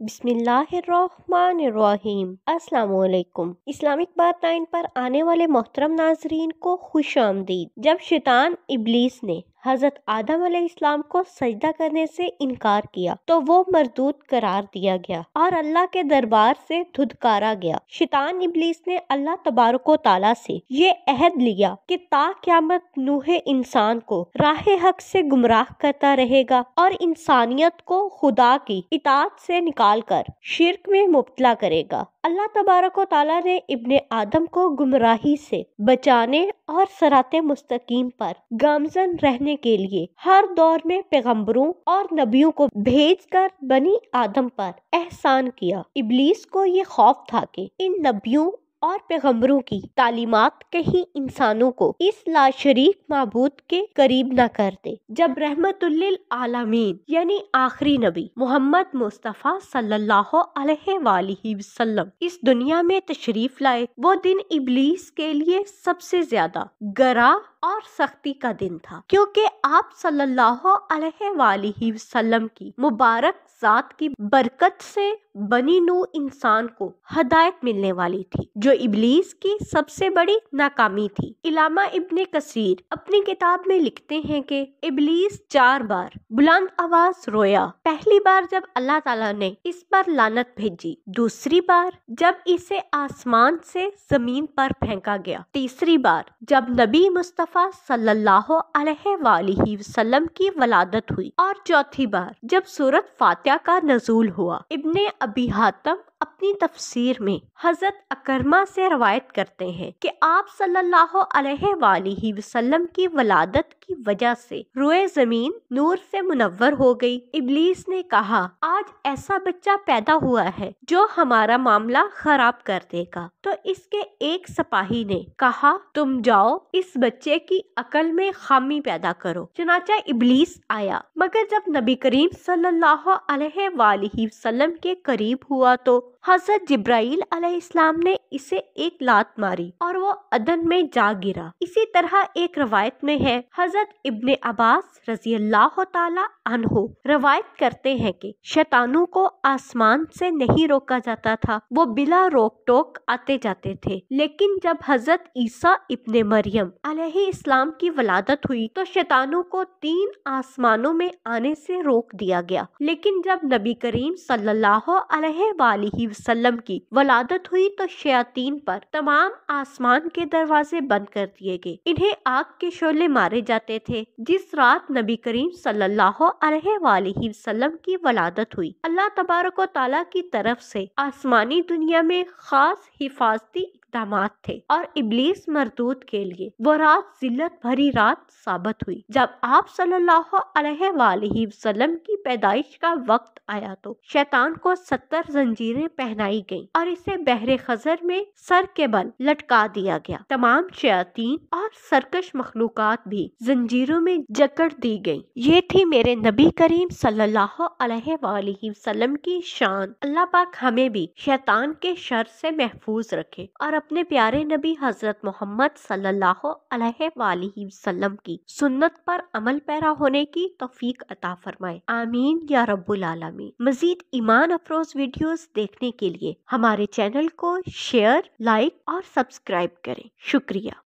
بسم اللہ الرحمن الرحیم۔ السلام علیکم۔ اسلامک بات 9 پر آنے والے محترم ناظرین کو خوش آمدید۔ جب شیطان ابلیس نے حضرت آدم علیہ السلام کو سجدہ کرنے سے انکار کیا تو وہ مردود قرار دیا گیا اور اللہ کے دربار سے دھتکارا گیا۔ شیطان ابلیس نے اللہ تبارک و تعالیٰ سے یہ عہد لیا کہ تا قیامت نوح انسان کو راہ حق سے گمراہ کرتا رہے گا اور انسانیت کو خدا کی اطاعت سے نکال کر شرک میں مبتلا کرے گا۔ اللہ تبارک و تعالیٰ نے ابن آدم کو گمراہی سے بچانے اور صراط مستقیم پر گامزن رہنے کے لیے ہر دور میں پیغمبروں اور نبیوں کو بھیج کر بنی آدم پر احسان کیا۔ ابلیس کو یہ خوف تھا کہ ان نبیوں اور پیغمبروں کی تعلیمات کہیں انسانوں کو اس لاشریک معبود کے قریب نہ کر دے۔ جب رحمت للعالمین یعنی آخری نبی محمد مصطفیٰ صلی اللہ علیہ وآلہ وسلم اس دنیا میں تشریف لائے، وہ دن ابلیس کے لیے سب سے زیادہ گراں اور سختی کا دن تھا، کیونکہ آپ صلی اللہ علیہ وآلہ وسلم کی مبارک ذات کی برکت سے بنی نوع انسان کو ہدایت ملنے والی تھی، جو ابلیس کی سب سے بڑی ناکامی تھی۔ علامہ ابن کثیر اپنی کتاب میں لکھتے ہیں کہ ابلیس 4 بار بلند آواز رویا۔ پہلی بار جب اللہ تعالیٰ نے اس پر لعنت بھیجی، دوسری بار جب اسے آسمان سے زمین پر پھینکا گیا، تیسری بار جب نبی مصطفیٰ صلی اللہ علیہ وآلہ وسلم کی ولادت ہوئی، اور چوتھی بار جب سورۃ فاتحہ کا نزول ہوا۔ ابن ابی حاتم اپنی تفسیر میں حضرت اکرمہ سے روایت کرتے ہیں کہ آپ صلی اللہ علیہ وآلہ وسلم کی ولادت کی وجہ سے روئے زمین نور سے منور ہو گئی۔ ابلیس نے کہا، آج ایسا بچہ پیدا ہوا ہے جو ہمارا معاملہ خراب کر دے گا۔ تو اس کے ایک سپاہی نے کہا، تم جاؤ اس بچے کی عقل میں خامی پیدا کرو۔ چنانچہ ابلیس آیا، مگر جب نبی کریم صلی اللہ علیہ وآلہ وسلم کے قریب ہوا تو حضرت جبرائیل علیہ السلام نے اسے ایک لات ماری اور وہ عدن میں جا گرا۔ اسی طرح ایک روایت میں ہے، حضرت ابن عباس رضی اللہ تعالی عنہ روایت کرتے ہیں کہ شیطانوں کو آسمان سے نہیں روکا جاتا تھا، وہ بلا روک ٹوک آتے جاتے تھے، لیکن جب حضرت عیسیٰ ابن مریم علیہ السلام کی ولادت ہوئی تو شیطانوں کو 3 آسمانوں میں آنے سے روک دیا گیا، لیکن جب نبی کریم صلی اللہ علیہ وآلہ وسلم کی ولادت ہوئی تو شیاطین پر تمام آسمان کے دروازے بند کر دیے گئے، انہیں آگ کے شعلے مارے جاتے تھے۔ جس رات نبی کریم صلی اللہ علیہ وآلہ وسلم کی ولادت ہوئی، اللہ تبارک و تعالیٰ کی طرف سے آسمانی دنیا میں خاص حفاظتی اقدامات تھے اور ابلیس مردود کے لیے وہ رات ذلت بھری رات ثابت ہوئی۔ جب آپ صلی اللہ علیہ وآلہ وسلم کی پیدائش کا وقت آیا تو شیطان کو 70 زنجیریں پہنائی گئیں اور اسے بحر خزر میں سر کے بل لٹکا دیا گیا۔ تمام شیاطین اور سرکش مخلوقات بھی زنجیروں میں جکڑ دی گئیں۔ یہ تھی میرے نبی کریم صلی اللہ علیہ وآلہ وسلم کی شان۔ اللہ پاک ہمیں بھی شیطان کے شر سے محفوظ رکھے اور اپنے پیارے نبی حضرت محمد صلی اللہ علیہ وآلہ وسلم کی سنت پر عمل پیرا ہونے کی توفیق عطا فرمائے، آمین یا رب العالمین۔ مزید ایمان افروز ویڈیوز دیکھنے کے لیے ہمارے چینل کو شیئر، لائک اور سبسکرائب کریں۔ شکریہ۔